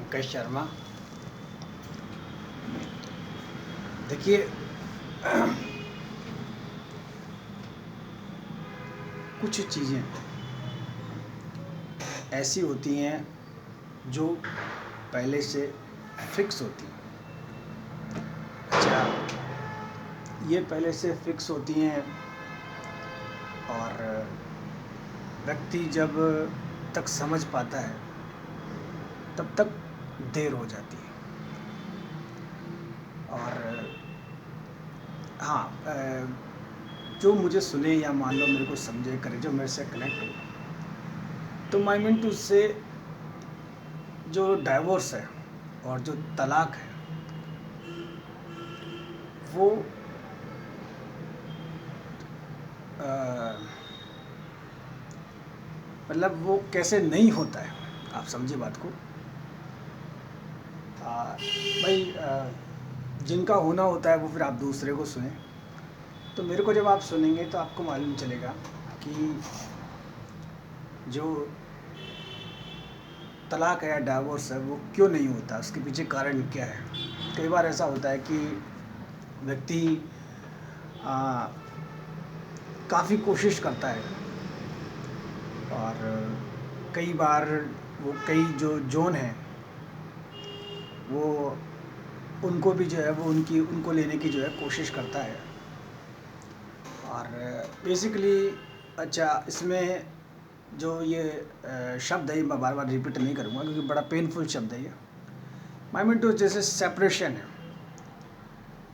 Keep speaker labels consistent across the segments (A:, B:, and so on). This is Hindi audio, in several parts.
A: पंकज शर्मा। देखिए कुछ चीज़ें ऐसी होती हैं जो पहले से फिक्स होती हैं। अच्छा, ये पहले से फिक्स होती हैं और व्यक्ति जब तक समझ पाता है तब तक देर हो जाती है। और हाँ, जो मुझे सुने या मान लो मेरे को समझे करे, जो मेरे से कनेक्ट हो, तो माई मीन टू उससे जो डाइवोर्स है और जो तलाक है वो मतलब वो कैसे नहीं होता है। आप समझे बात को। भाई, जिनका होना होता है वो फिर आप दूसरे को सुने। तो मेरे को जब आप सुनेंगे तो आपको मालूम चलेगा कि जो तलाक है या डाइवोर्स है वो क्यों नहीं होता, उसके पीछे कारण क्या है। कई बार ऐसा होता है कि व्यक्ति काफ़ी कोशिश करता है और कई बार वो कई जो जोन हैं वो उनको भी जो है वो उनको लेने की जो है कोशिश करता है। और बेसिकली अच्छा, इसमें जो ये शब्द है मैं बार बार रिपीट नहीं करूँगा क्योंकि बड़ा पेनफुल शब्द है ये। माई मीन टू जैसे सेपरेशन है।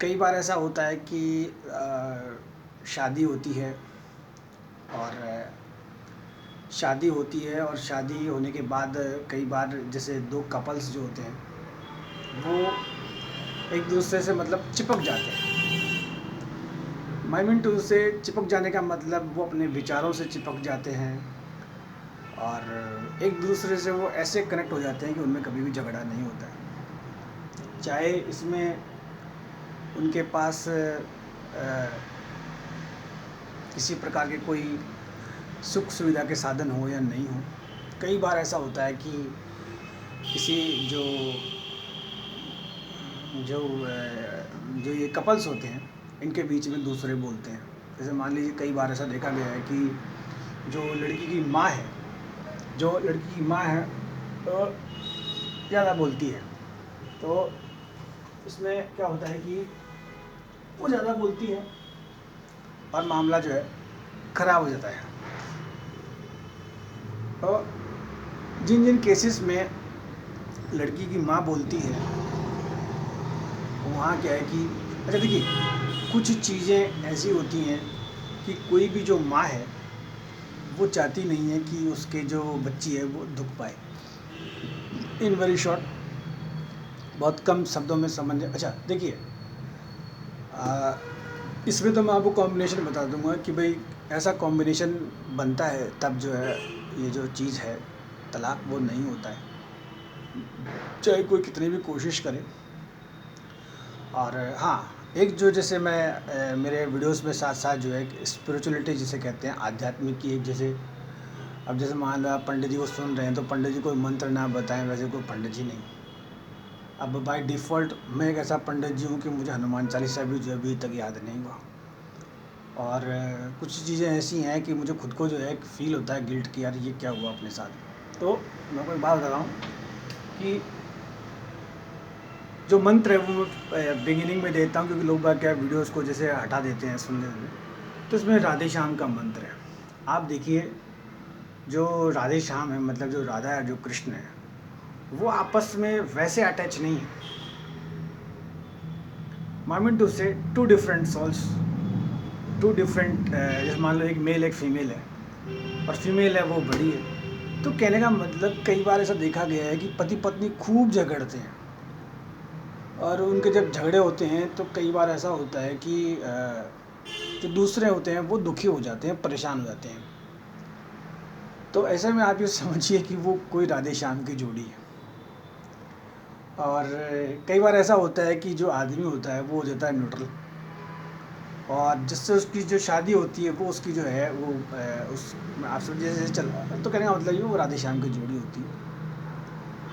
A: कई बार ऐसा होता है कि शादी होती है और शादी होती है और शादी होने के बाद कई बार जैसे दो कपल्स जो होते हैं वो एक दूसरे से मतलब चिपक जाते हैं। माई मीन टू से चिपक जाने का मतलब वो अपने विचारों से चिपक जाते हैं और एक दूसरे से वो ऐसे कनेक्ट हो जाते हैं कि उनमें कभी भी झगड़ा नहीं होता है। चाहे इसमें उनके पास किसी प्रकार के कोई सुख सुविधा के साधन हो या नहीं हो। कई बार ऐसा होता है कि किसी जो जो जो ये कपल्स होते हैं इनके बीच में दूसरे बोलते हैं। जैसे मान लीजिए कई बार ऐसा देखा गया है कि जो लड़की की माँ है तो ज़्यादा बोलती है। तो इसमें क्या होता है कि वो ज़्यादा बोलती है और मामला जो है ख़राब हो जाता है। तो जिन जिन केसेस में लड़की की माँ बोलती है वहाँ क्या है कि अच्छा देखिए, कुछ चीज़ें ऐसी होती हैं कि कोई भी जो माँ है वो चाहती नहीं है कि उसके जो बच्ची है वो दुख पाए। इन वेरी शॉर्ट, बहुत कम शब्दों में समझ। अच्छा देखिए, इसमें तो मैं आपको कॉम्बिनेशन बता दूंगा कि भाई ऐसा कॉम्बिनेशन बनता है तब जो है ये जो चीज़ है तलाक वो नहीं होता है, चाहे कोई कितनी भी कोशिश करे। और हाँ, एक जो जैसे मैं मेरे वीडियोस में साथ साथ जो है स्पिरिचुअलिटी जिसे कहते हैं, आध्यात्मिक की एक जैसे, अब जैसे मान लो आप पंडित जी को सुन रहे हैं तो पंडित जी कोई मंत्र ना बताएं, वैसे कोई पंडित जी नहीं। अब बाय डिफ़ॉल्ट मैं एक ऐसा पंडित जी हूँ कि मुझे हनुमान चालीसा भी जो है अभी तक याद नहीं हुआ। और कुछ चीज़ें ऐसी हैं कि मुझे खुद को जो है फील होता है गिल्ट कि यार ये क्या हुआ अपने साथ। तो मैं कोई बात बता रहा हूँ कि जो मंत्र है वो मैं बिगिनिंग में देता हूँ क्योंकि लोग बाग क्या वीडियोस को जैसे हटा देते हैं सुनने में। तो इसमें राधे श्याम का मंत्र है। आप देखिए, जो राधे श्याम है मतलब जो राधा है जो कृष्ण है वो आपस में वैसे अटैच नहीं है। Mind to say two different souls, two different, जैसे मान लो एक मेल एक फीमेल है और फीमेल है वो बड़ी है। तो कहने का मतलब कई बार ऐसा देखा गया है कि पति पत्नी खूब झगड़ते हैं और उनके जब झगड़े होते हैं तो कई बार ऐसा होता है कि जो दूसरे होते हैं वो दुखी हो जाते हैं, परेशान हो जाते हैं। तो ऐसे में आप ये समझिए कि वो कोई राधे श्याम की जोड़ी है। और कई बार ऐसा होता है कि जो आदमी होता है वो हो जाता है न्यूट्रल और जिससे उसकी जो शादी होती है वो उसकी जो है वो उस आप समझिए जैसे चल, तो कहने का मतलब ये वो राधे श्याम की जोड़ी होती है।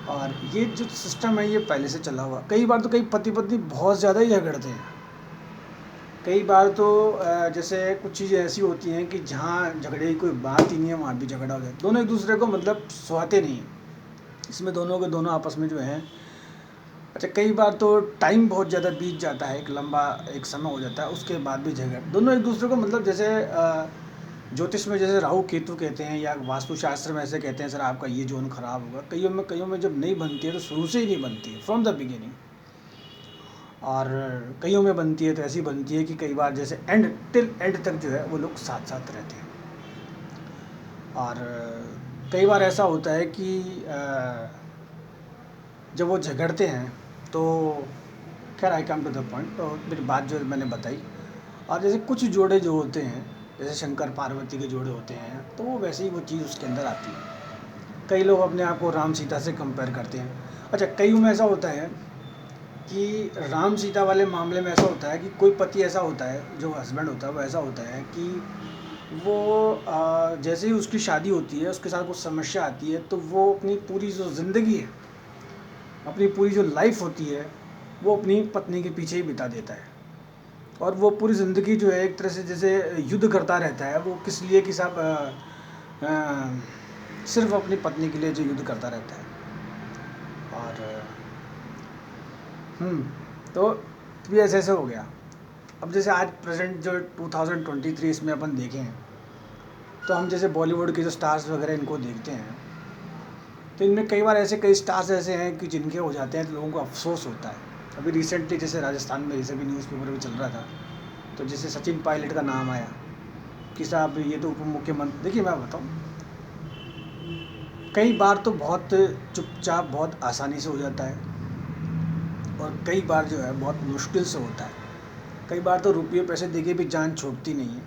A: और ये जो सिस्टम है ये पहले से चला हुआ। कई बार तो कई पति पत्नी बहुत ज़्यादा ही झगड़ते हैं। कई बार तो जैसे कुछ चीज़ें ऐसी होती हैं कि जहाँ झगड़े की कोई बात ही नहीं है वहाँ भी झगड़ा हो जाता है। दोनों एक दूसरे को मतलब सुहाते नहीं हैं। इसमें दोनों के दोनों आपस में जो हैं, अच्छा कई बार तो टाइम बहुत ज़्यादा बीत जाता है, एक लंबा एक समय हो जाता है, उसके बाद भी झगड़ा दोनों एक दूसरे को मतलब जैसे ज्योतिष में जैसे राहु केतु कहते हैं या वास्तुशास्त्र में ऐसे कहते हैं सर आपका ये जोन खराब होगा। कईयों में जब नहीं बनती है तो शुरू से ही नहीं बनती है, फ्रॉम द बिगिनिंग। और कईयों में बनती है तो ऐसी बनती है कि कई बार जैसे एंड टिल एंड तक जो है वो लोग साथ साथ रहते हैं। और कई बार ऐसा होता है कि जब वो झगड़ते हैं तो खैर आई कम टू द पॉइंट, तो मेरी बात जो मैंने बताई। और जैसे कुछ जोड़े जो होते हैं जैसे शंकर पार्वती के जोड़े होते हैं तो वो वैसे ही वो चीज़ उसके अंदर आती है। कई लोग अपने आप को राम सीता से कंपेयर करते हैं। अच्छा कईयों में ऐसा होता है कि राम सीता वाले मामले में ऐसा होता है कि कोई पति ऐसा होता है जो हस्बैंड होता है वो ऐसा होता है कि वो जैसे ही उसकी शादी होती है उसके साथ कुछ समस्या आती है तो वो अपनी पूरी जो ज़िंदगी है, अपनी पूरी जो लाइफ होती है वो अपनी पत्नी के पीछे ही बिता देता है। और वो पूरी ज़िंदगी जो है एक तरह से जैसे युद्ध करता रहता है। वो किस लिए कि साहब सिर्फ अपनी पत्नी के लिए जो युद्ध करता रहता है। और तो भी ऐसे ऐसे हो गया। अब जैसे आज प्रेजेंट जो 2023 इसमें अपन देखें तो हम जैसे बॉलीवुड के जो स्टार्स वगैरह इनको देखते हैं तो इनमें कई बार ऐसे कई स्टार्स ऐसे हैं कि जिनके हो जाते हैं तो लोगों को अफसोस होता है। अभी रिसेंटली जैसे राजस्थान में जैसे भी न्यूज़पेपर में चल रहा था तो जैसे सचिन पायलट का नाम आया कि साहब ये तो उप मुख्यमंत्री। देखिए मैं बताऊँ, कई बार तो बहुत चुपचाप बहुत आसानी से हो जाता है और कई बार जो है बहुत मुश्किल से होता है। कई बार तो रुपये पैसे देके भी जान छूटती नहीं है।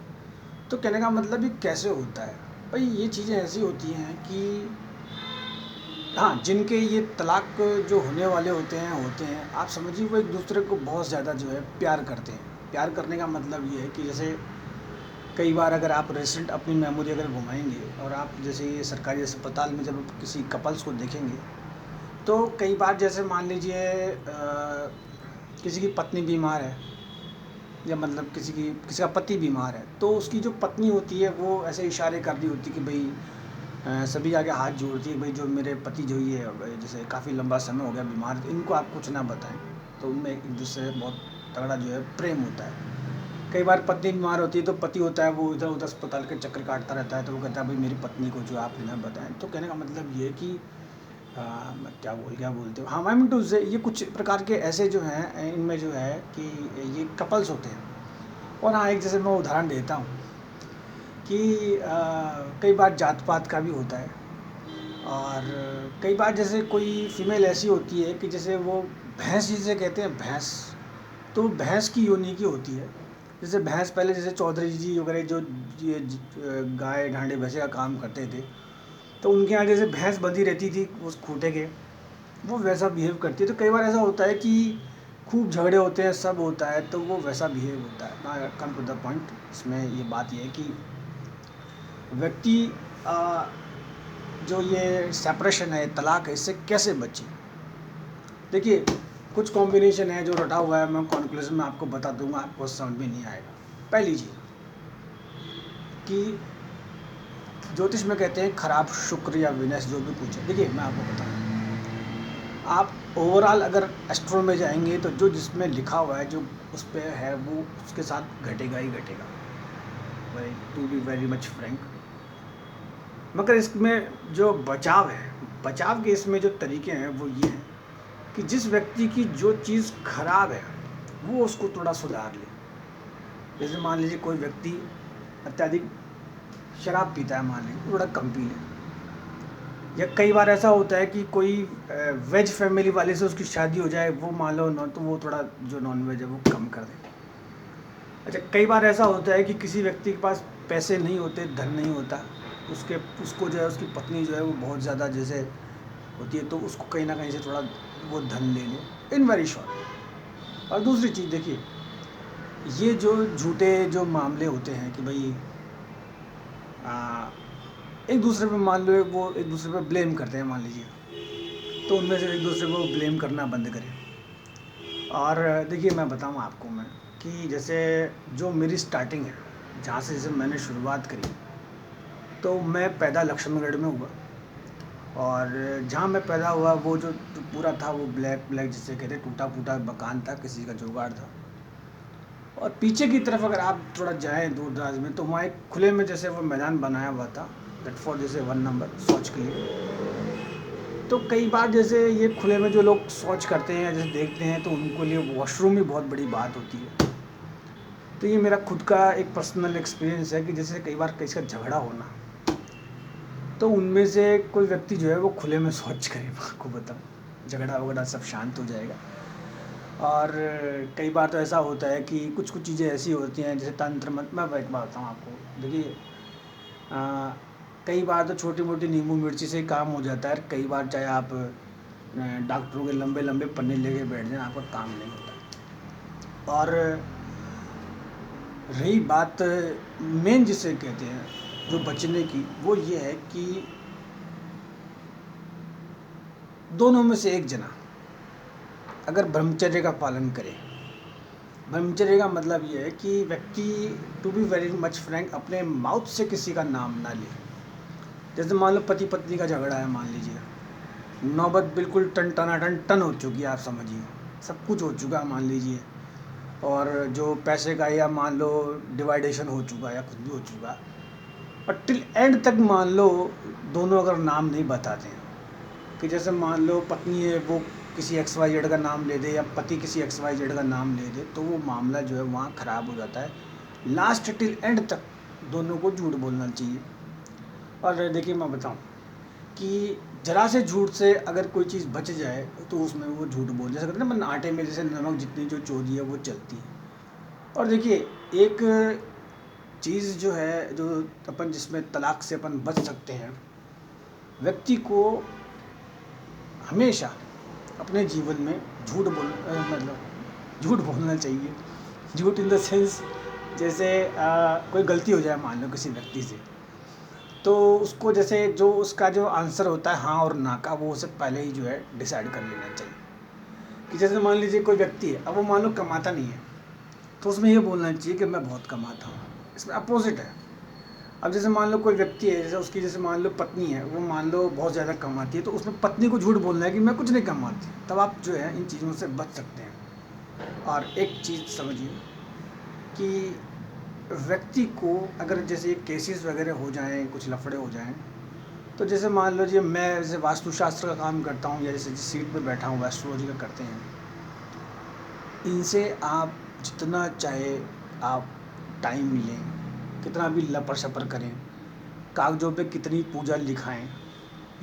A: तो कहने का मतलब ये कैसे होता है भाई, ये चीज़ें ऐसी होती हैं कि हाँ जिनके ये तलाक जो होने वाले होते हैं आप समझिए वो एक दूसरे को बहुत ज़्यादा जो है प्यार करते हैं। प्यार करने का मतलब ये है कि जैसे कई बार अगर आप रिसेंट अपनी मेमोरी अगर घुमाएंगे और आप जैसे ये सरकारी अस्पताल में जब किसी कपल्स को देखेंगे तो कई बार जैसे मान लीजिए किसी की पत्नी बीमार है या मतलब किसी का पति बीमार है तो उसकी जो पत्नी होती है वो ऐसे इशारे कर रही होती है कि भाई सभी आगे हाथ जोड़ती है, भाई जो मेरे पति जो ये जैसे काफ़ी लंबा समय हो गया बीमार इनको आप कुछ ना बताएं। तो उनमें एक दूसरे से बहुत तगड़ा जो है प्रेम होता है। कई बार पत्नी बीमार होती है तो पति होता है वो इधर उधर अस्पताल के चक्कर काटता रहता है तो वो कहता है भाई मेरी पत्नी को जो आप ना बताएं। तो कहने का मतलब ये है कि मैं क्या बोलते हो, हाँ आई मीन टू से ये कुछ प्रकार के ऐसे जो हैं इनमें जो है कि ये कपल्स होते हैं। और हाँ एक जैसे मैं उदाहरण देता हूँ कि कई बार जात पात का भी होता है। और कई बार जैसे कोई फीमेल ऐसी होती है कि जैसे वो भैंस जिसे कहते हैं भैंस, तो भैंस की योनि की होती है। जैसे भैंस पहले जैसे चौधरी जी वगैरह जो ये गाय ढांडे भैंसे का काम करते थे तो उनके यहाँ जैसे भैंस बंधी रहती थी उस खूंटे के, वो वैसा बिहेव करती है। तो कई बार ऐसा होता है कि खूब झगड़े होते हैं सब होता है तो वो वैसा बिहेव होता है ना। कम टू द पॉइंट, इसमें ये बात ये है कि व्यक्ति जो ये सेपरेशन है तलाक है इससे कैसे बचे। देखिए कुछ कॉम्बिनेशन है जो रटा हुआ है, मैं कॉन्क्लूजन में आपको बता दूंगा, आपको समझ में नहीं आएगा। पहली चीज़ कि ज्योतिष में कहते हैं खराब शुक्र या विनस जो भी कुछ है। देखिए मैं आपको बताऊँ, आप ओवरऑल अगर एस्ट्रो में जाएंगे तो जो जिसमें लिखा हुआ है जो उस पर है वो उसके साथ घटेगा ही घटेगा, to be very much frank. मगर इसमें जो बचाव है, बचाव के इसमें जो तरीके हैं वो ये हैं कि जिस व्यक्ति की जो चीज़ खराब है वो उसको थोड़ा सुधार ले। जैसे मान लीजिए कोई व्यक्ति अत्यधिक शराब पीता है, मान लीजिए थोड़ा कम पी ले। या कई बार ऐसा होता है कि कोई वेज फैमिली वाले से उसकी शादी हो जाए, वो मान लो तो वो थोड़ा जो नॉन वेज है वो कम कर दे। अच्छा कई बार ऐसा होता है कि किसी व्यक्ति के पास पैसे नहीं होते, धन नहीं होता, उसको जो है उसकी पत्नी जो है वो बहुत ज़्यादा जैसे होती है तो उसको कहीं ना कहीं से थोड़ा वो धन ले ले इन वेरी शॉर्ट। और दूसरी चीज़ देखिए, ये जो झूठे जो मामले होते हैं कि भाई एक दूसरे पे मान लो वो एक दूसरे पे ब्लेम करते हैं, मान लीजिए तो उनमें से एक दूसरे को ब्लेम करना बंद करें। और देखिए मैं बताऊँ आपको मैं कि जैसे जो मेरी स्टार्टिंग है, जहाँ से जैसे मैंने शुरुआत करी, तो मैं पैदा लक्ष्मणगढ़ में हुआ। और जहाँ मैं पैदा हुआ वो जो पूरा था वो ब्लैक ब्लैक जिसे कहते, टूटा फूटा मकान था, किसी का जुगाड़ था। और पीछे की तरफ अगर आप थोड़ा जाएं दूर दराज में, तो वहाँ एक खुले में जैसे वो मैदान बनाया हुआ था, दैट फॉर जैसे 1 नंबर शौच के लिए। तो कई बार जैसे ये खुले में जो लोग शौच करते हैं, जैसे देखते हैं, तो उनको लिए वॉशरूम भी बहुत बड़ी बात होती है। तो ये मेरा खुद का एक पर्सनल एक्सपीरियंस है कि जैसे कई बार किसी का झगड़ा होना, तो उनमें से कोई व्यक्ति जो है वो खुले में शौच करे, आपको बताऊँ झगड़ा वगड़ा सब शांत हो जाएगा। और कई बार तो ऐसा होता है कि कुछ कुछ चीज़ें ऐसी होती हैं, जैसे तंत्र मंत्र। मैं एक बात बताऊँ आपको, देखिए कई बार तो छोटी मोटी नींबू मिर्ची से ही काम हो जाता है। कई बार चाहे आप डॉक्टरों के लंबे लंबे पन्ने लेके बैठ जाएं, आपका काम नहीं होता। और रही बात मेन जिसे कहते हैं जो बचने की, वो ये है कि दोनों में से एक जना अगर ब्रह्मचर्य का पालन करे। ब्रह्मचर्य का मतलब ये है कि व्यक्ति, to be very much frank, अपने माउथ से किसी का नाम ना ले। जैसे मान लो पति पत्नी का झगड़ा है, मान लीजिए, नौबत बिल्कुल टन टनाटन टन हो चुकी है, आप समझिए सब कुछ हो चुका है मान लीजिए, और जो पैसे का या मान लो डिवाइडेशन हो चुका है या कुछ भी हो चुका है, और टिल एंड तक मान लो दोनों अगर नाम नहीं बताते हैं, कि जैसे मान लो पत्नी है वो किसी XYZ का नाम ले दे या पति किसी XYZ का नाम ले दे, तो वो मामला जो है वहाँ ख़राब हो जाता है। लास्ट टिल एंड तक दोनों को झूठ बोलना चाहिए। और देखिए मैं बताऊँ कि जरा से झूठ से अगर कोई चीज़ बच जाए तो उसमें वो झूठ बोल, जैसे कहते हैं ना, आटे में जैसे नमक जितनी जो चोरी है वो चलती है। और देखिए एक चीज़ जो है, जो अपन जिसमें तलाक से अपन बच सकते हैं, व्यक्ति को हमेशा अपने जीवन में मतलब झूठ बोलना चाहिए। झूठ इन द सेंस, जैसे कोई गलती हो जाए मान लो किसी व्यक्ति से, तो उसको जैसे जो उसका जो आंसर होता है हाँ और ना का, वो उसे पहले ही जो है डिसाइड कर लेना चाहिए। कि जैसे मान लीजिए कोई व्यक्ति है, अब वो मान लो कमाता नहीं है, तो उसमें ये बोलना चाहिए कि मैं बहुत कमाता हूँ। इसमें अपोजिट है। अब जैसे मान लो कोई व्यक्ति है, जैसे उसकी जैसे मान लो पत्नी है, वो मान लो बहुत ज़्यादा कमाती है, तो उसमें पत्नी को झूठ बोलना है कि मैं कुछ नहीं कमाती। तब आप जो है इन चीज़ों से बच सकते हैं। और एक चीज़ समझिए कि व्यक्ति को अगर जैसे केसेस वगैरह हो जाएं, कुछ लफड़े हो जाएं, तो जैसे मान लो जी मैं जैसे वास्तुशास्त्र का काम करता हूँ, या जैसे सीट पे बैठा हूँ एस्ट्रोलॉजी का करते हैं, इनसे आप जितना चाहे आप टाइम लें, कितना भी लपड़ छपड़ करें, कागज़ों पे कितनी पूजा लिखाएं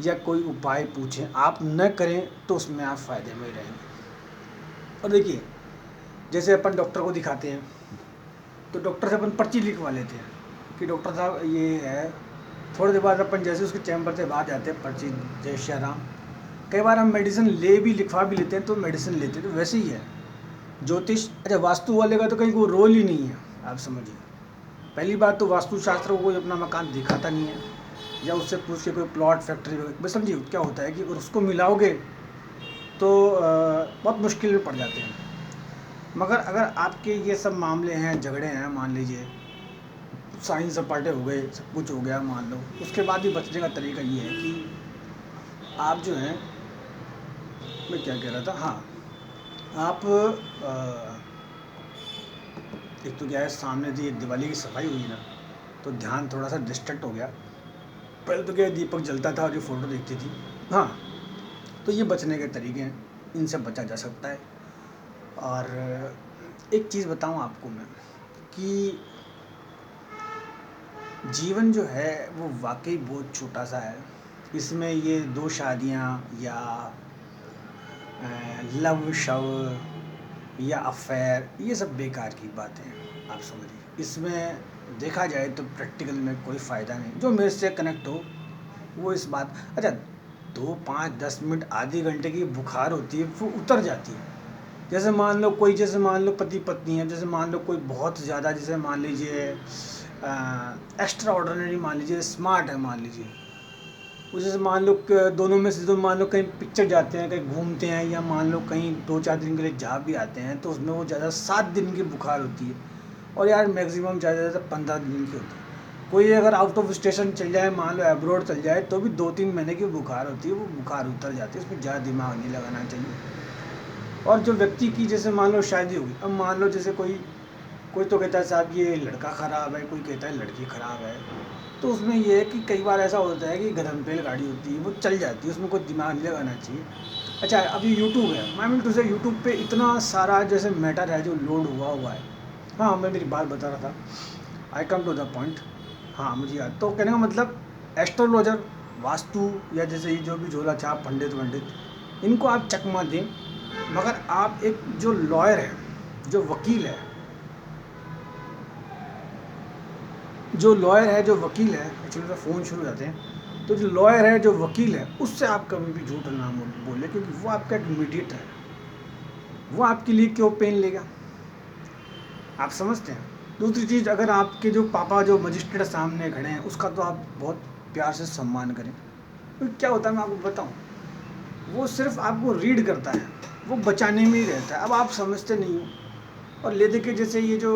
A: या कोई उपाय पूछें, आप न करें तो उसमें आप फ़ायदे में रहेंगे। और देखिए जैसे अपन डॉक्टर को दिखाते हैं, तो डॉक्टर से अपन पर्ची लिखवा लेते हैं कि डॉक्टर साहब ये है, थोड़ी देर बाद अपन जैसे उसके चैम्बर से बाहर जाते हैं, पर्ची जय श्री राम। कई बार हम मेडिसिन लिखवा भी लेते हैं, तो मेडिसिन लेते हैं, तो वैसे ही है ज्योतिष। अच्छा, वास्तु वाले का तो कहीं कोई रोल ही नहीं है, आप समझिए। पहली बात तो वास्तुशास्त्र को कोई अपना मकान दिखाता नहीं है, या उससे पूछ के कोई प्लॉट फैक्ट्री, बस समझिए क्या होता है कि अगर उसको मिलाओगे तो बहुत मुश्किल में पड़ जाते हैं। मगर अगर आपके ये सब मामले हैं, झगड़े हैं, मान लीजिए साइन सपाटे हो गए, सब कुछ हो गया मान लो, उसके बाद भी बचने का तरीका ये है कि आप जो हैं, मैं क्या कह रहा था, हाँ, आप एक तो क्या है, सामने जो ये दिवाली की सफाई हुई ना, तो ध्यान थोड़ा सा डिस्ट्रैक्ट हो गया। पहले तो क्या दीपक जलता था और ये फ़ोटो दिखती थी। हाँ, तो ये बचने के तरीके हैं, इनसे बचा जा सकता है। और एक चीज़ बताऊं आपको मैं कि जीवन जो है वो वाकई बहुत छोटा सा है। इसमें ये 2 शादियां या लव शव या अफेयर, ये सब बेकार की बातें हैं, आप समझिए। इसमें देखा जाए तो प्रैक्टिकल में कोई फ़ायदा नहीं। जो मेरे से कनेक्ट हो वो इस बात, अच्छा 2, 5, 10 मिनट, आधे घंटे की बुखार होती है, वो उतर जाती है। जैसे मान लो कोई, जैसे मान लो पति पत्नी है, जैसे मान लो कोई बहुत ज़्यादा, जैसे मान लीजिए एक्स्ट्रा ऑर्डिनरी, मान लीजिए स्मार्ट है, मान लीजिए, जैसे मान लो दोनों में से, तो मान लो कहीं पिक्चर जाते हैं, कहीं घूमते हैं, या मान लो कहीं 2-4 दिन के लिए जा भी आते हैं, तो उसमें वो ज़्यादा 7 दिन की बुखार होती है। और यार मैक्सिमम ज़्यादा से ज़्यादा 15 दिन की होती है। कोई अगर आउट ऑफ स्टेशन चल जाए, मान लो अब्रॉड चल जाए, तो भी 2-3 महीने की बुखार होती है, वो बुखार उतर जाती है, उसमें ज़्यादा दिमाग नहीं लगाना चाहिए। और जो व्यक्ति की जैसे मान लो शादी होगी, अब मान लो जैसे कोई कोई तो कहता है साहब ये लड़का ख़राब है, कोई कहता है लड़की ख़राब है, तो उसमें ये है कि कई बार ऐसा होता है कि गधम पेल गाड़ी होती है, वो चल जाती है, उसमें कोई दिमाग नहीं लगाना चाहिए। अच्छा, अभी यूट्यूब है, मैं मीन टू से यूट्यूब पे इतना सारा जैसे मैटर है जो लोड हुआ है। हाँ, मैं मेरी बात बता रहा था, आई कम टू द पॉइंट। हाँ, मुझे याद, तो कहने का मतलब एस्ट्रोलॉजर, वास्तु, या जैसे ये जो भी झोला छाप पंडित वंडित, इनको आप चकमा दें, मगर आप एक जो लॉयर है, जो वकील है, जो वकील है, एक्चुअली तो फ़ोन शुरू हो जाते हैं, तो जो लॉयर है, जो वकील है, उससे आप कभी भी झूठ ना बोले, क्योंकि वो आपका एक मीडिएटर है। वो आपके लिए क्यों पेन लेगा, आप समझते हैं। दूसरी चीज़, अगर आपके जो पापा जो मजिस्ट्रेट सामने खड़े हैं, उसका तो आप बहुत प्यार से सम्मान करें। तो क्या होता है मैं आपको बताऊं, वो सिर्फ आपको रीड करता है, वो बचाने में ही रहता है। अब आप समझते नहीं हो। और ले दे के जैसे ये जो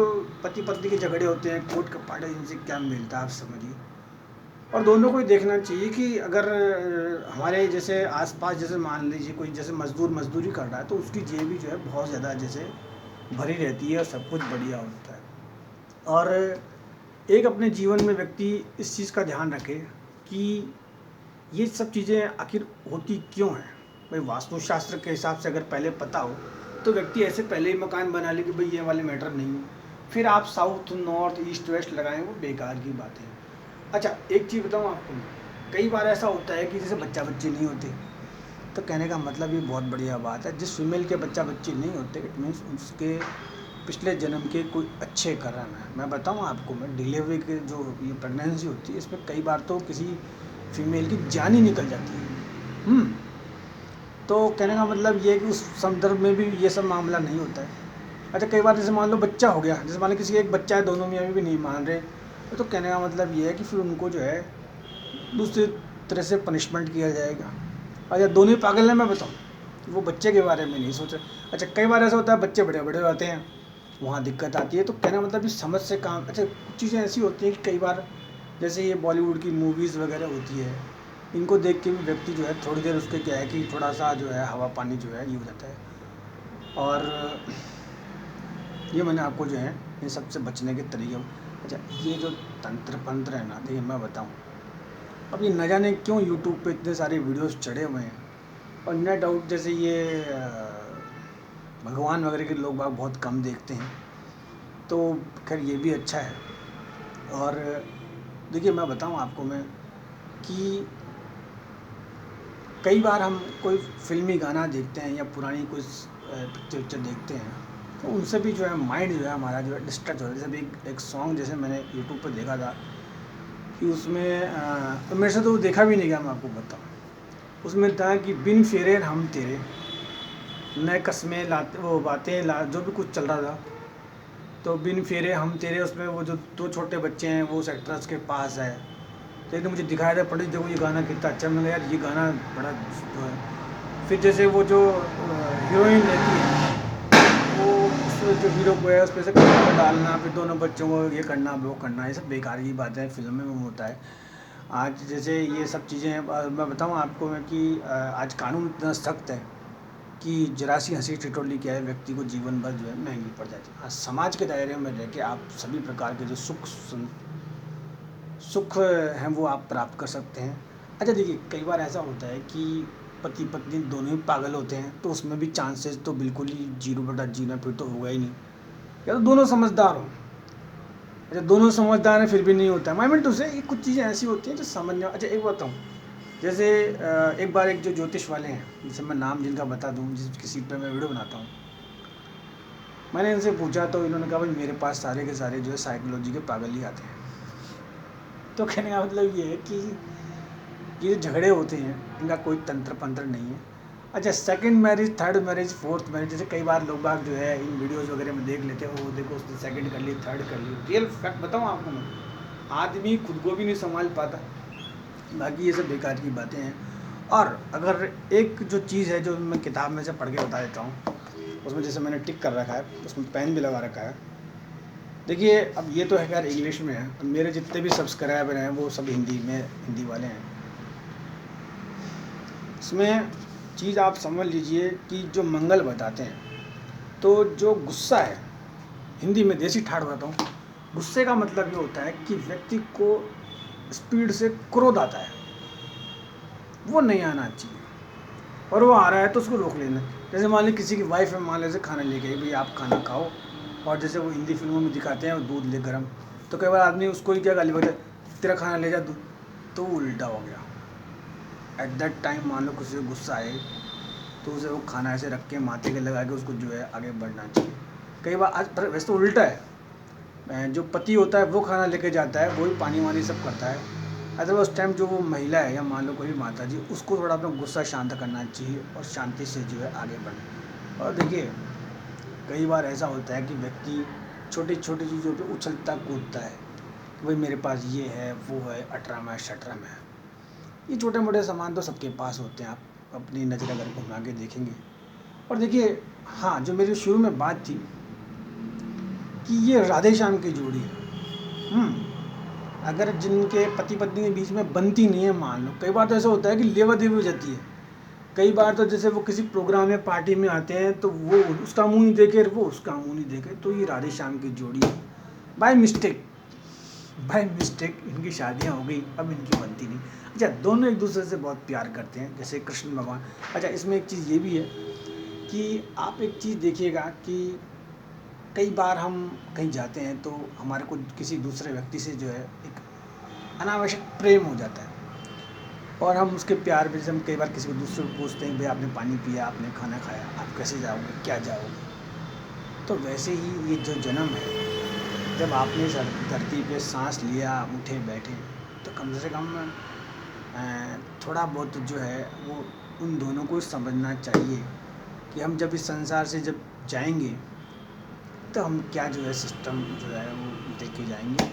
A: पति पत्नी के झगड़े होते हैं, कोर्ट कपाटे, इनसे क्या मिलता है, आप समझिए। और दोनों को ही देखना चाहिए कि अगर हमारे जैसे आसपास, जैसे मान लीजिए कोई जैसे मजदूरी कर रहा है, तो उसकी जेब भी जो है बहुत ज़्यादा जैसे भरी रहती है, और सब कुछ बढ़िया होता है। और एक अपने जीवन में व्यक्ति इस चीज़ का ध्यान रखे कि ये सब चीज़ें आखिर होती क्यों हैं। भाई वास्तुशास्त्र के हिसाब से अगर पहले पता हो, तो व्यक्ति ऐसे पहले ही मकान बना ले कि भाई ये वाले मैटर नहीं है, फिर आप साउथ नॉर्थ ईस्ट वेस्ट लगाएं, वो बेकार की बात है। अच्छा, एक चीज़ बताऊँ आपको, कई बार ऐसा होता है कि जैसे बच्चा बच्चे नहीं होते, तो कहने का मतलब ये बहुत बढ़िया बात है, जिस फीमेल के बच्चा बच्चे नहीं होते, इट मीन्स उसके पिछले जन्म के कोई अच्छे कर्म है। मैं बताऊँ आपको, मैं डिलीवरी के जो ये प्रेगनेंसी होती है, इसमें कई बार तो किसी फीमेल की जान ही निकल जाती है। तो कहने का मतलब ये है कि उस संदर्भ में भी ये सब मामला नहीं होता है। अच्छा, कई बार जैसे मान लो बच्चा हो गया, जैसे मान लो किसी का एक बच्चा है, दोनों मियाँ भी नहीं मान रहे, तो कहने का मतलब ये है कि फिर उनको जो है दूसरी तरह से पनिशमेंट किया जाएगा। अच्छा, दोनों ही पागल हैं, मैं बताऊँ, वो बच्चे के बारे में नहीं सोच रहे। अच्छा, कई बार ऐसा होता है बच्चे बड़े बड़े होते हैं, वहाँ दिक्कत आती है। तो कहने का मतलब इस समझ से काम। अच्छा, कुछ चीज़ें ऐसी होती हैं कि कई बार जैसे ये बॉलीवुड की मूवीज़ वगैरह होती है, इनको देख के भी व्यक्ति जो है थोड़ी देर उसके क्या है कि थोड़ा सा जो है हवा पानी जो है ये हो जाता है। और ये मैंने आपको जो है इन सब से बचने के तरीके। अच्छा, ये जो तंत्र पंत्र है ना, देखिए मैं बताऊँ, अब ये न जाने क्यों यूट्यूब पे इतने सारे वीडियोस चढ़े हुए हैं, और न डाउट जैसे ये भगवान वगैरह के लोग बाग बहुत कम देखते हैं, तो खैर ये भी अच्छा है। और देखिए मैं बताऊं आपको मैं कि कई बार हम कोई फिल्मी गाना देखते हैं या पुरानी कोई पिक्चर विक्चर देखते हैं, तो उनसे भी जो है माइंड जो है हमारा जो है डिस्ट्रैक्ट हो जाता है। जैसे एक सॉन्ग जैसे मैंने यूट्यूब पर देखा था कि उसमें तो मेरे से तो देखा भी नहीं गया, मैं आपको बताऊँ। उसमें था कि बिन फेरे हम तेरे, नए कस्में लाते, वो बातें ला, जो भी कुछ चल रहा था, तो बिन फेरे हम तेरे, उसमें वो जो 2 छोटे बच्चे हैं वो उस एक्ट्रेस के पास है, तो एक मुझे दिखाया था, पंडित देखो ये गाना कितना अच्छा। मैंने यार ये गाना बड़ा जो है। फिर जैसे वो जो हीरोइन रहती है, वो उस जो हीरो को है उस पर से कपड़ा डालना, फिर दोनों बच्चों को ये करना वो करना, ये सब बेकार की बातें फिल्म में होता है। आज जैसे ये सब चीज़ें मैं बताऊँ आपको मैं कि आज कानून इतना सख्त है कि जरा सी हंसी टिटोली क्या है व्यक्ति को जीवन भर जो है महंगी पड़ जाती है। हाँ, समाज के दायरे में रह के आप सभी प्रकार के जो सुख हैं वो आप प्राप्त कर सकते हैं। अच्छा देखिए, कई बार ऐसा होता है कि पति पत्नी दोनों ही पागल होते हैं, तो उसमें भी चांसेस तो बिल्कुल ही 0/0 फिर तो होगा ही नहीं, या तो दोनों समझदार हों। अच्छा, दोनों समझदार हैं फिर भी नहीं होता है, मैं तो से ये कुछ चीज़ें ऐसी होती हैं जो समझने। अच्छा, एक बताऊँ, जैसे एक बार एक जो ज्योतिष वाले हैं, जैसे मैं नाम जिनका बता दूँ, जिसकी सीट पर मैं वीडियो बनाता हूँ, मैंने इनसे पूछा तो इन्होंने कहा भाई मेरे पास सारे के सारे जो है साइकोलॉजी के पागल ही आते हैं। तो कहने का मतलब ये है कि ये जो झगड़े होते हैं इनका कोई तंत्र पंत्र नहीं है। अच्छा, second marriage, third marriage, fourth marriage, जैसे कई बार लोग बाग जो है इन वीडियोज़ वगैरह में देख लेते हैं, वो देखो उसने सेकंड कर ली, थर्ड कर ली। रियल फैक्ट बताऊँ आपको मैं, आदमी खुद को भी नहीं संभाल पाता, बाकी ये सब बेकार की बातें हैं। और अगर एक जो चीज़ है जो मैं किताब में से पढ़ के बता देता हूँ, उसमें जैसे मैंने टिक कर रखा है, उसमें पेन भी लगा रखा है। देखिए अब ये तो है खैर इंग्लिश में है, मेरे जितने भी सब्सक्राइबर हैं वो सब हिंदी वाले हैं। इसमें चीज़ आप समझ लीजिए कि जो मंगल बताते हैं, तो जो गुस्सा है, हिंदी में देसी ठाड़ बताता हूँ, गुस्से का मतलब ये होता है कि व्यक्ति को स्पीड से क्रोध आता है, वो नहीं आना चाहिए, और वो आ रहा है तो उसको रोक लेना। जैसे मान ली किसी की वाइफ है, मान लीजिए खाना लेके आई, भाई आप खाना खाओ, और जैसे वो हिंदी फिल्मों में दिखाते हैं वो दूध ले गरम, तो कई बार आदमी उसको ही क्या गाली बकता है, तेरा खाना ले जा दूध, तो वो उल्टा हो गया। एट दैट टाइम मान लो किसी को गुस्सा आए तो उसे वो खाना ऐसे रख के माथे के लगा के उसको जो है आगे बढ़ना चाहिए। कई बार आज पर वैसे तो उल्टा है, जो पति होता है वो खाना लेके जाता है, वो ही पानी वानी सब करता है। अगर उस टाइम जो वो महिला है या मान लो कोई माता जी, उसको थोड़ा अपना गुस्सा शांत करना चाहिए और शांति से जो है आगे बढ़ना। और देखिए कई बार ऐसा होता है कि व्यक्ति छोटी छोटी चीज़ों पे उछलता कूदता है कि भाई मेरे पास ये है वो है, अटरम है शटरम है। ये छोटे मोटे सामान तो सबके पास होते हैं, आप अपनी नज़र अगर घुमा के देखेंगे। और देखिए हाँ, जो मेरी शुरू में बात थी कि ये राधे श्याम की जोड़ी है, अगर जिनके पति पत्नी के बीच में बनती नहीं है, मान लो कई बार तो ऐसा होता है कि लेवा देवी हो जाती है। कई बार तो जैसे वो किसी प्रोग्राम में पार्टी में आते हैं तो वो उसका मुंह नहीं देखे, वो उसका मुंह नहीं देखे, तो ये राधे श्याम की जोड़ी है। बाय मिस्टेक इनकी शादियाँ हो गई, अब इनकी बनती नहीं। अच्छा, दोनों एक दूसरे से बहुत प्यार करते हैं, जैसे कृष्ण भगवान। अच्छा, इसमें एक चीज़ ये भी है कि आप एक चीज़ देखिएगा कि कई बार हम कहीं जाते हैं तो हमारे को किसी दूसरे व्यक्ति से जो है एक अनावश्यक प्रेम हो जाता है, और हम उसके प्यार में जैसे हम कई बार किसी को दूसरे को पूछते हैं, भाई आपने पानी पिया, आपने खाना खाया, आप कैसे जाओगे, क्या जाओगे। तो वैसे ही ये जो जन्म है, जब आपने इस धरती पे सांस लिया, उठे बैठे, तो कम से कम थोड़ा बहुत जो है वो उन दोनों को समझना चाहिए कि हम जब इस संसार से जब जाएंगे तो हम क्या जो है सिस्टम जो है वो देख के जाएंगे।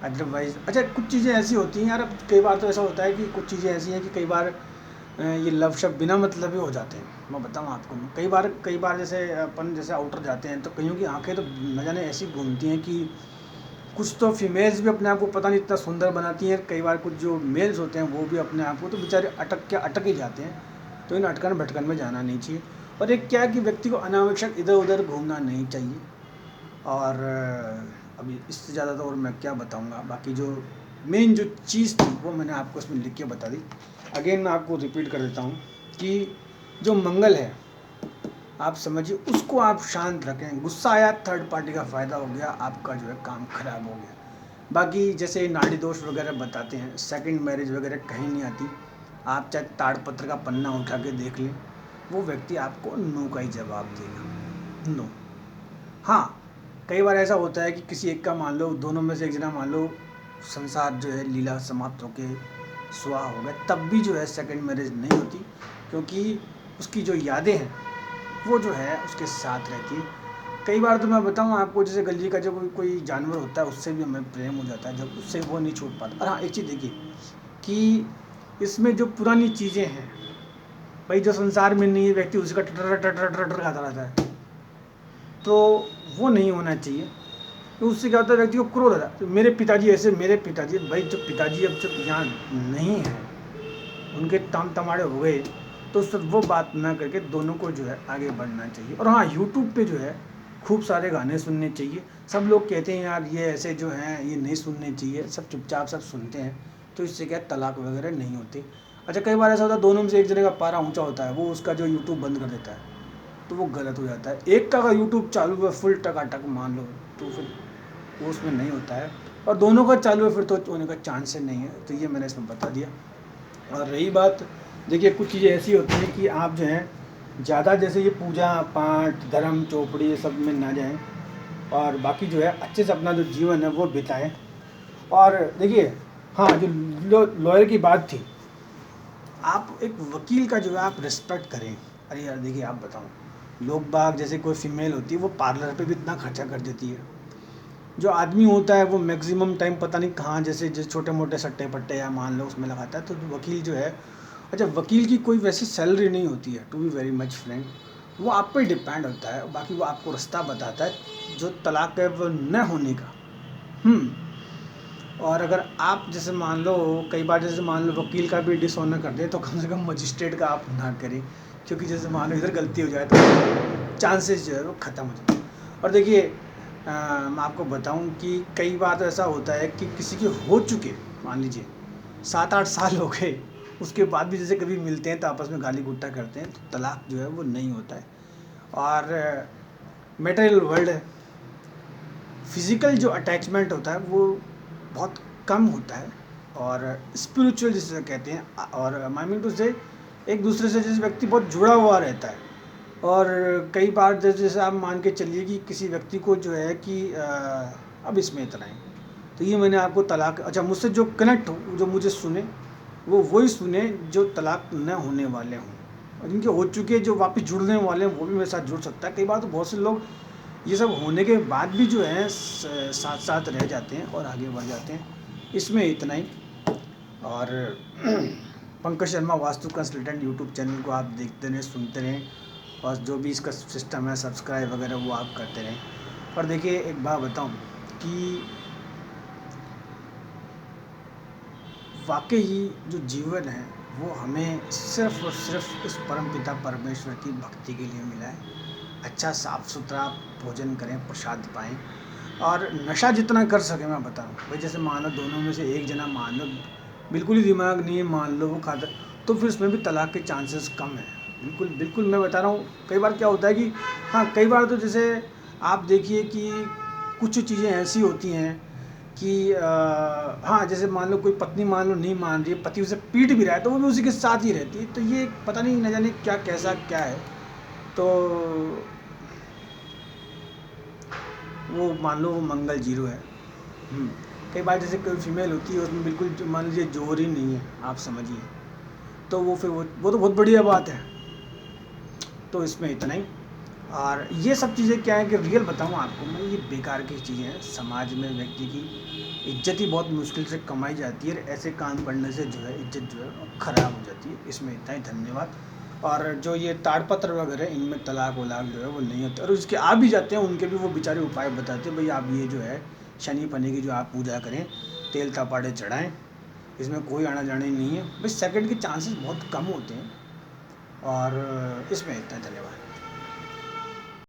A: अदरवाइज़ अच्छा, कुछ चीज़ें ऐसी होती हैं यार, अब कई बार तो ऐसा होता है कि कुछ चीज़ें ऐसी हैं कि कई बार ये लव शब्द बिना मतलब ही हो जाते हैं। मैं बताऊँ आपको, कई बार जैसे अपन जैसे आउटर जाते हैं तो कईयों की आंखें तो न जाने ऐसी घूमती हैं कि कुछ तो फीमेल्स भी अपने आप को पता नहीं इतना सुंदर बनाती हैं, कई बार कुछ जो मेल्स होते हैं वो भी अपने आप को तो बेचारे अटक ही जाते हैं। तो इन अटकन भटकन में जाना नहीं चाहिए। और एक क्या है कि व्यक्ति को अनावश्यक इधर उधर घूमना नहीं चाहिए। और अभी इससे ज़्यादा तो और मैं क्या बताऊंगा, बाकी जो मेन जो चीज़ थी वो मैंने आपको इसमें लिख के बता दी। अगेन मैं आपको रिपीट कर देता हूँ कि जो मंगल है आप समझिए उसको आप शांत रखें। गुस्सा आया, थर्ड पार्टी का फ़ायदा हो गया, आपका जो है काम खराब हो गया। बाकी जैसे नाड़ी दोष वगैरह बताते हैं, सेकंड मैरिज वगैरह कहीं नहीं आती। आप चाहे ताड़पत्र का पन्ना उठा के देख लें, वो व्यक्ति आपको नो का ही जवाब देगा, नो। हाँ, कई बार ऐसा होता है कि किसी एक का मान लो, दोनों में से एक जना मान लो संसार जो है लीला समाप्त होके स्वाहा हो गया, तब भी जो है सेकंड मैरिज नहीं होती, क्योंकि उसकी जो यादें हैं वो जो है उसके साथ रहती है। कई बार तो मैं बताऊँ आपको, जैसे गली का जो कोई जानवर होता है उससे भी हमें प्रेम हो जाता है, जब उससे वो नहीं छूट पाता। और हाँ, एक चीज़ देखिए कि इसमें जो पुरानी चीज़ें हैं, भाई जो संसार में नहीं है व्यक्ति उसका टटर टटर टटर खाता रहता है, तो वो नहीं होना चाहिए। तो उससे क्या होता है, व्यक्ति को क्रोध आता है। तो मेरे पिताजी ऐसे, मेरे पिताजी, भाई जो पिताजी अब जब यहाँ नहीं है, उनके ताम तमाड़े हो गए, तो उससे वो बात ना करके दोनों को जो है आगे बढ़ना चाहिए। और हाँ, यूट्यूब पे जो है खूब सारे गाने सुनने चाहिए। सब लोग कहते हैं यार ये ऐसे जो हैं ये नहीं सुनने चाहिए, सब चुपचाप सब सुनते हैं, तो इससे क्या तलाक वगैरह नहीं होती। अच्छा, कई बार ऐसा होता है दोनों में से एक जने का पारा ऊँचा होता है, वो उसका जो यूट्यूब बंद कर देता है, तो वो गलत हो जाता है। एक का अगर यूट्यूब चालू है फुल टकाटक मान लो, तो फिर वो उसमें नहीं होता है। और दोनों का चालू है फिर तो होने का चांस नहीं है। तो ये मैंने इसमें बता दिया। और रही बात, देखिए कुछ चीज़ें ऐसी होती हैं कि आप जो हैं ज़्यादा जैसे ये पूजा पाठ धर्म चौपड़ी ये सब में ना जाएं, और बाकी जो है अच्छे से अपना जो जीवन है वो बिताएं। और देखिए हाँ, जो लॉयर की बात थी, आप एक वकील का जो है आप रिस्पेक्ट करें। अरे यार देखिए, आप बताओ, लोग बाग जैसे कोई फीमेल होती है वो पार्लर पे भी इतना खर्चा कर देती है, जो आदमी होता है वो मैक्सिमम टाइम पता नहीं कहाँ, जैसे छोटे मोटे सट्टे पट्टे या मान लो उसमें लगाता है। तो वकील जो है, अच्छा वकील की कोई वैसी सैलरी नहीं होती है, to be very much frank. वो आप पे डिपेंड होता है, बाकी वो आपको रास्ता बताता है जो तलाक है वो न होने का। और अगर आप जैसे मान लो, कई बार जैसे मान लो वकील का भी डिसऑनर कर दे, तो कम से कम मजिस्ट्रेट का आप ना करें, क्योंकि जैसे मान लो इधर गलती हो जाए तो चांसेस जो है वो ख़त्म हो जाते हैं। और देखिए मैं आपको बताऊं कि कई बार तो ऐसा होता है कि किसी के हो चुके, मान लीजिए 7-8 साल हो गए, उसके बाद भी जैसे कभी मिलते हैं तो आपस में गाली गुट्टा करते हैं, तो तलाक जो है वो नहीं होता है। और मटेरियल वर्ल्ड है, फिज़िकल जो अटैचमेंट होता है वो बहुत कम होता है, और स्पिरिचुअल जिसे कहते हैं, और आई मीन टू से एक दूसरे से जैसे व्यक्ति बहुत जुड़ा हुआ रहता है। और कई बार जैसे आप मान के चलिए कि किसी व्यक्ति को जो है कि अब इसमें इतना ही, तो ये मैंने आपको तलाक, अच्छा मुझसे जो कनेक्ट हो, जो मुझे सुने, वो वही सुने जो तलाक न होने वाले हों, और जिनके हो चुके जो वापस जुड़ने वाले हैं वो भी मेरे साथ जुड़ सकता है। कई बार तो बहुत से लोग ये सब होने के बाद भी जो है साथ साथ रह जाते हैं और आगे बढ़ जाते हैं। इसमें इतना ही। और Pankaj Sharma vastu consultant YouTube channel को आप देखते रहें, सुनते रहें, और जो भी इसका सिस्टम है सब्सक्राइब वगैरह वो आप करते रहें। और देखिए एक बात बताऊं कि वाकई ही जो जीवन है वो हमें सिर्फ और सिर्फ इस परमपिता परमेश्वर की भक्ति के लिए मिला है। अच्छा साफ़ सुथरा भोजन करें, प्रसाद पाएँ, और नशा जितना कर सके, मैं बता रहा हूँ भाई, जैसे मान लो दोनों में से एक जना मान लो बिल्कुल ही दिमाग नहीं है, मान लो वो खाता, तो फिर इसमें भी तलाक के चांसेस कम हैं। बिल्कुल बिल्कुल मैं बता रहा हूँ। कई बार क्या होता है कि हाँ, कई बार तो जैसे आप देखिए कि कुछ चीज़ें ऐसी होती हैं कि हाँ, जैसे मान लो कोई पत्नी मान लो नहीं मान रही है, पति उसे पीट भी रहा है, तो वो भी उसी के साथ ही रहती है, तो ये पता नहीं न जाने क्या कैसा क्या है। तो वो मान लो वो मंगल जीरो है। कई बार जैसे कोई फीमेल होती है उसमें बिल्कुल मान लीजिए जोर ही नहीं है, आप समझिए, तो वो फिर वो तो बहुत बढ़िया बात है। तो इसमें इतना ही। और ये सब चीज़ें क्या है कि रियल बताऊँ आपको मैं, ये बेकार की चीज़ें हैं। समाज में व्यक्ति की इज्जत ही बहुत मुश्किल से कमाई जाती है, ऐसे काम करने से जो है इज्जत जो है ख़राब हो जाती है। इसमें इतना ही, धन्यवाद। और जो ये ताड़पत्र वगैरह इनमें तलाक वलाक जो है वो नहीं होता, और उसके आ भी जाते हैं उनके भी वो बेचारे उपाय बताते हैं, भाई आप ये जो है शनि फनी की जो आप पूजा करें, तेल तपाड़े चढ़ाएं, इसमें कोई आना जाना नहीं है, बस सेकंड के चांसेस बहुत कम होते हैं। और इसमें इतना, धन्यवाद।